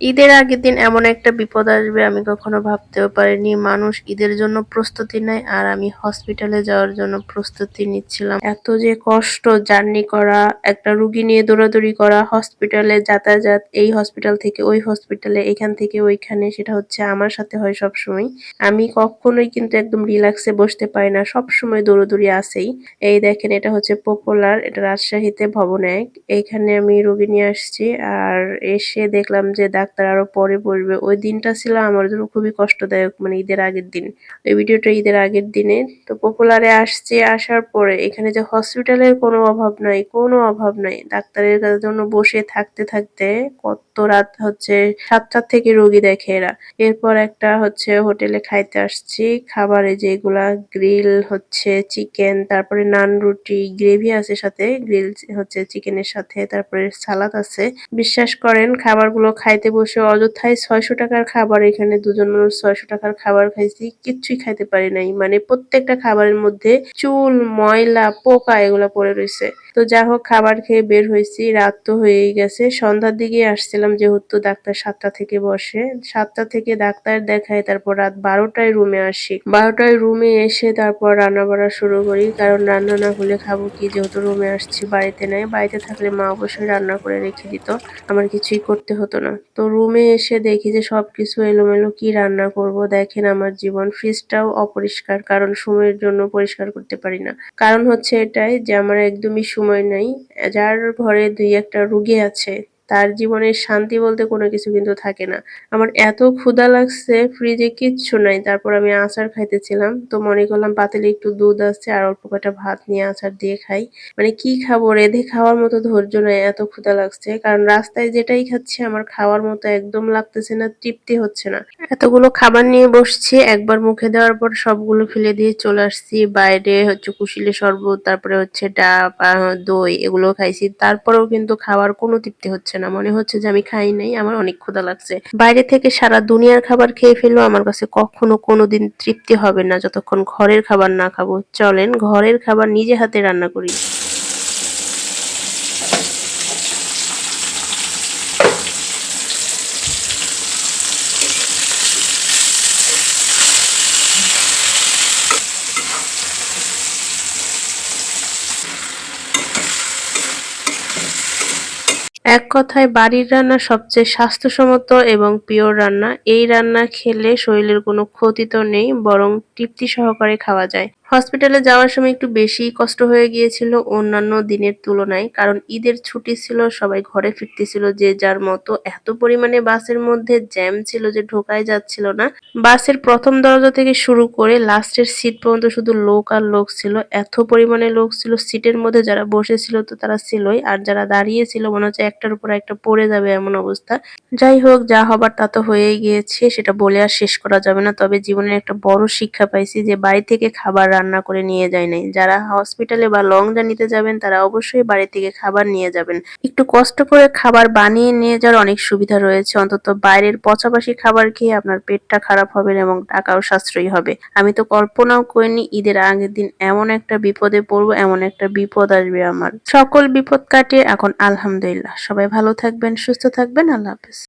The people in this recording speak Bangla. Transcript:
ঈদের আগের দিন এমন একটা বিপদ আসবে আমি কখনো ভাবতেও পারিনি। মানুষ ঈদের জন্য প্রস্তুতি নেয় আর আমি হসপিটালে যাওয়ার জন্য প্রস্তুতি নিচ্ছিলাম। এত যে কষ্ট জার্নি করা, একটা রুগী নিয়ে দৌড়াদৌড়ি করা, হসপিটালে যাতায়াত, এই হসপিটাল থেকে ওই হসপিটালে, এখান থেকে ওইখানে, সেটা হচ্ছে আমার সাথে হয় সবসময়। আমি কখনোই কিন্তু একদম রিল্যাক্সে বসতে পারি না, সবসময় দৌড়াদৌড়ি আছেই। এই দেখেন এটা হচ্ছে পপুলার, এটা রাজশাহীতে ভবন এক। এইখানে আমি রোগী নিয়ে আসছি আর এসে দেখলাম যে ডাক্তার আরো পরে বসবে। ওই দিনটা ছিল আমার জন্য খুবই কষ্টদায়ক, মানে ঈদের আগের দিন। এই ভিডিওটা ঈদের আগের দিনে। তো পপুলারে আসছি, আসার পরে এখানে যে হসপিটালের কোনো অভাব নাই, কোনো অভাব নাই। ডাক্তারের জন্য বসে থাকতে থাকতে কত রাত হচ্ছে, 7টা থেকে রোগী দেখে এরা। এরপর একটা হচ্ছে হোটেলে খাইতে আসছি, খাবারে যেগুলা গ্রিল হচ্ছে চিকেন, তারপরে নান রুটি, গ্রেভি আছে সাথে, গ্রিল হচ্ছে চিকেনের সাথে, তারপরে সালাদ আছে। বিশ্বাস করেন খাবারগুলো খাইতে বসে অযথাই 600 টাকার খাবার, এখানে দুজন মানুষ 600 টাকার খাবার খাইছি, কিচ্ছুই খাইতে পারি নাই। মানে প্রত্যেকটা খাবারের মধ্যে চুল, ময়লা, পোকা এগুলা পড়ে রয়েছে। তো যা হোক খাবার খেয়ে বের হয়েছি, রাত তো হয়েই গেছে। সন্ধ্যার দিকে আসছিলাম যেহেতু ডাক্তার 7টা থেকে বসে, 7টা থেকে ডাক্তার দেখায়, তারপর রাত 12টায় রুমে আসি। 12টায় রুমে এসে তারপর রান্না বাড়া শুরু করি, কারণ রান্না না হলে খাবো কি, যেহেতু রুমে আসছি, বাড়িতে নাই। বাড়িতে থাকলে মা অবশ্যই রান্না করে রেখে দিত, আমার কিছুই করতে হতো না। তো রুমে এসে দেখি যে সবকিছু এলোমেলো, কি রান্না করব। দেখেন আমার জীবন, ফ্রিজটাও অপরিষ্কার, কারণ সময়ের জন্য পরিষ্কার করতে পারি না। কারণ হচ্ছে এটাই যে আমার একদমই সময় নাই। যার ঘরে 2-1টা রুগী আছে তার জীবনের শান্তি বলতে কোনো কিছু কিন্তু থাকে না। আমার এত ক্ষুধা লাগছে, ফ্রিজে কিচ্ছু নাই। তারপর আমি আচার খাইতেছিলাম, তো মনে করলাম পাতিলে একটু দুধ আছে আর অল্প কটা ভাত নিয়ে আচার দিয়ে খাই। মানে কি খাবো, রেঁধে খাওয়ার মতো ধৈর্য নাই, এত ক্ষুধা লাগছে। কারণ রাস্তায় যেটাই খাচ্ছি আমার খাওয়ার মতো একদম লাগতেছে না, তৃপ্তি হচ্ছে না। এতগুলো খাবার নিয়ে বসছি, একবার মুখে দেওয়ার পর সবগুলো ফেলে দিয়ে চলে আসছি বাইরে। হচ্ছে কুশিলে শরবত, তারপরে হচ্ছে ডাব, দই, এগুলো খাইছি। তারপরেও কিন্তু খাওয়ার কোনো তৃপ্তি হচ্ছে না, মনে হচ্ছে যে আমি খাই নাই, আমার অনেক ক্ষুধা লাগছে। বাইরে থেকে সারা দুনিয়ার খাবার খেয়ে ফেললেও আমার কাছে কখনো কোনোদিন তৃপ্তি হবে না যতক্ষণ ঘরের খাবার না খাবো। চলেন ঘরের খাবার নিজে হাতে রান্না করি। এক কথায় বাড়ির রান্না সবচেয়ে স্বাস্থ্যসম্মত এবং পিওর রান্না। এই রান্না খেলে শরীরের কোনো ক্ষতি তো নেই, বরং তৃপ্তি সহকারে খাওয়া যায়। হসপিটালে যাওয়ার সময় একটু বেশিই কষ্ট হয়ে গিয়েছিল অন্যান্য দিনের তুলনায়, কারণ ঈদের ছুটি ছিল, সবাই ঘরে ফিরতেছিল যে যার মতো। এত পরিমাণে বাসের মধ্যে জ্যাম ছিল যে ঢোকাই যাচ্ছিল না। বাসের প্রথম দরজা থেকে শুরু করে লাস্টের সিট পর্যন্ত শুধু লোক আর লোক ছিল। এত পরিমাণে লোক ছিল, সিটের মধ্যে যারা বসেছিল তো তারা ছিলই, আর যারা দাঁড়িয়ে ছিল মনে হচ্ছে একটার উপর একটা পড়ে যাবে এমন অবস্থা। যাই হোক, যা হবার তা তো হয়েই গিয়েছে, সেটা বলে আর শেষ করা যাবে না। তবে জীবনের একটা বড় শিক্ষা পাইছি যে বাড়ি থেকে খাবার রান্না করে নিয়ে যায় নাই। যারা হসপিটালে বা লং জার্নিতে যাবেন তারা অবশ্যই বাড়ি থেকে খাবার নিয়ে যাবেন। একটু কষ্ট করে খাবার বানিয়ে নিয়ে যাওয়ার অনেক সুবিধা রয়েছে। অন্তত বাইরের পচাবাসি খাবার খেয়ে আপনার পেটটা খারাপ হবে না এবং টাকাও সাশ্রয়ী হবে। আমি তো কল্পনাও করিনি ঈদের আগের দিন এমন একটা বিপদে পড়বো, এমন একটা বিপদ আসবে আমার। সকল বিপদ কাটিয়ে এখন আলহামদুলিল্লাহ। সবাই ভালো থাকবেন, সুস্থ থাকবেন। আল্লাহ হাফেজ।